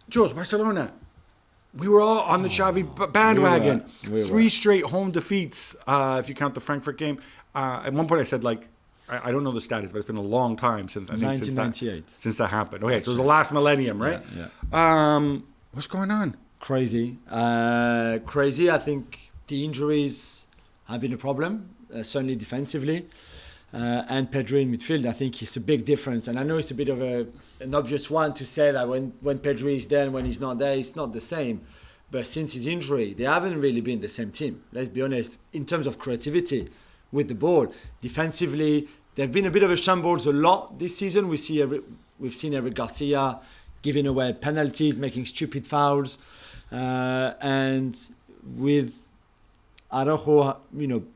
Jules, Barcelona. We were all on the Xavi bandwagon. We were. 3 straight home defeats, if you count the Frankfurt game. At one point I said, like, I don't know the status, but it's been a long time since, I think, 1998. since that happened. Okay, so it was the last millennium, right? Yeah. What's going on? Crazy. Crazy. I think the injuries have been a problem, certainly defensively. And Pedri in midfield, I think it's a big difference. And I know it's a bit of an obvious one to say that when Pedri is there and when he's not there, it's not the same. But since his injury, they haven't really been the same team. Let's be honest. In terms of creativity with the ball, defensively, they've been a bit of a shambles a lot this season. We've seen Eric Garcia giving away penalties, making stupid fouls. And with Araujo,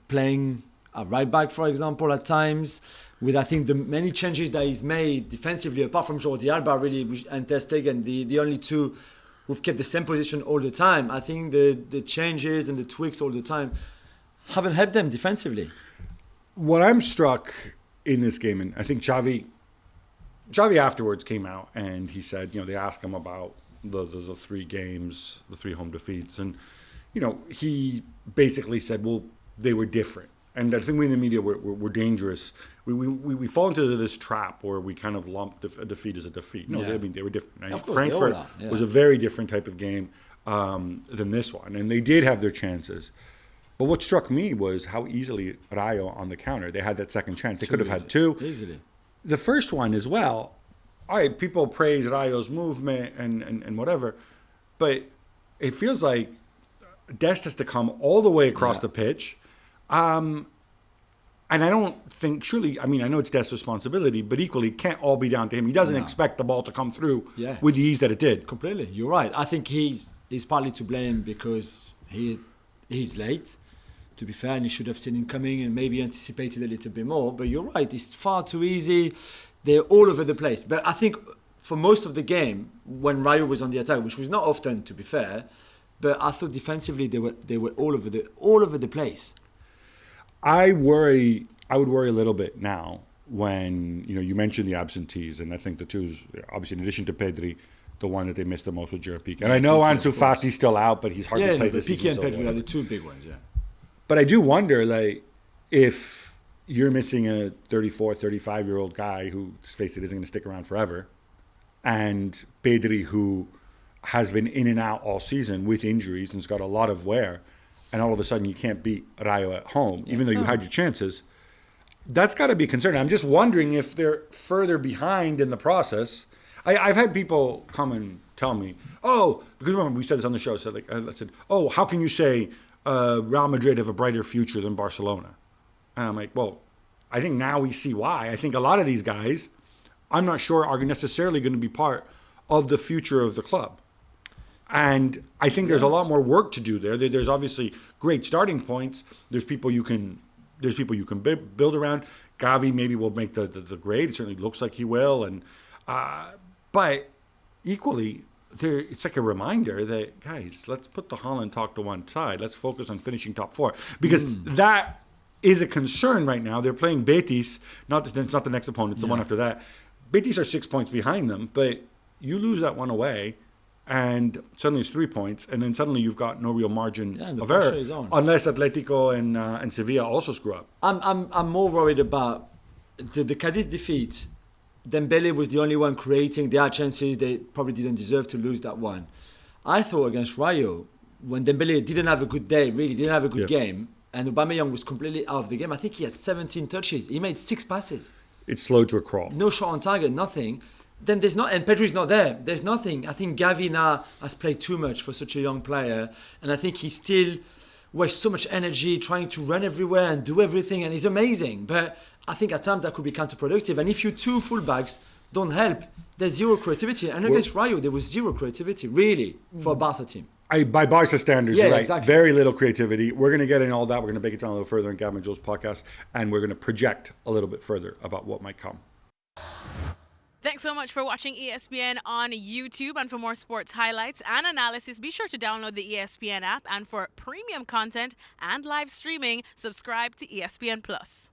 playing a right back, for example, at times, with I think the many changes that he's made defensively, apart from Jordi Alba really and Ter Stegen, the only two who've kept the same position all the time. I think the changes and the tweaks all the time haven't helped them defensively. What I'm struck in this game, and I think Xavi afterwards came out and he said, they asked him about the 3 games, the 3 home defeats, and he basically said, well, they were different. And I think we in the media we're dangerous. We fall into this trap where we kind of lump a defeat as a defeat. No, they were different. Right? Of course, Frankfurt was a very different type of game than this one, and they did have their chances. But what struck me was how easily Rayo on the counter. They had that second chance. They could have had 2. Easily. The first one as well. All right, people praise Rayo's movement and whatever, but it feels like Dest has to come all the way across the pitch. And I don't think, surely, I know it's Dest's responsibility, but equally, it can't all be down to him. He doesn't expect the ball to come through with the ease that it did. Completely. You're right. I think he's partly to blame because he's late, to be fair, and he should have seen him coming and maybe anticipated a little bit more. But you're right. It's far too easy. They're all over the place. But I think for most of the game, when Rayo was on the attack, which was not often, to be fair, but I thought defensively they were all over the place. I would worry a little bit now when, you mentioned the absentees, and I think the two, obviously, in addition to Pedri, the one that they missed the most was Gerard Piqué. And I know Ansu Fati's still out, but he's hardly played this season. Piqué and Pedri are the 2 big ones, But I do wonder, if you're missing a 34, 35-year-old guy who, let's face it, isn't going to stick around forever, and Pedri, who has been in and out all season with injuries and has got a lot of wear, and all of a sudden you can't beat Rayo at home, even though you had your chances, that's got to be concerning. I'm just wondering if they're further behind in the process. I've had people come and tell me, because remember we said this on the show, I said, how can you say Real Madrid have a brighter future than Barcelona? And I'm like, well, I think now we see why. I think a lot of these guys, I'm not sure are necessarily going to be part of the future of the club. And I think there's a lot more work to do there. There's obviously great starting points. There's people you can build around. Gavi maybe will make the grade. It certainly looks like he will. And but equally, it's like a reminder that, guys, let's put the Holland talk to one side. Let's focus on finishing top 4 because that is a concern right now. They're playing Betis. It's not the next opponent. It's the one after that. Betis are 6 points behind them, but you lose that one away. And suddenly it's 3 points, and then suddenly you've got no real margin of error, unless Atletico and Sevilla also screw up. I'm more worried about the Cadiz defeat. Dembele was the only one creating. There are chances they probably didn't deserve to lose that one. I thought against Rayo, when Dembele didn't have a good day, really didn't have a good game, and Aubameyang was completely out of the game. I think he had 17 touches. He made 6 passes. It's slowed to a crawl. No shot on target, nothing. Then there's not, and Pedri's not there. There's nothing. I think Gavi now has played too much for such a young player, and I think he still wastes so much energy trying to run everywhere and do everything, and he's amazing. But I think at times that could be counterproductive. And if you 2 fullbacks don't help, there's zero creativity. And against Rayo, there was zero creativity, really, for a Barca team. By Barca standards, right? Exactly. Very little creativity. We're going to get in all that. We're going to break it down a little further in Gavin and Jules' podcast, and we're going to project a little bit further about what might come. Thanks so much for watching ESPN on YouTube. And for more sports highlights and analysis, be sure to download the ESPN app. And for premium content and live streaming, subscribe to ESPN Plus.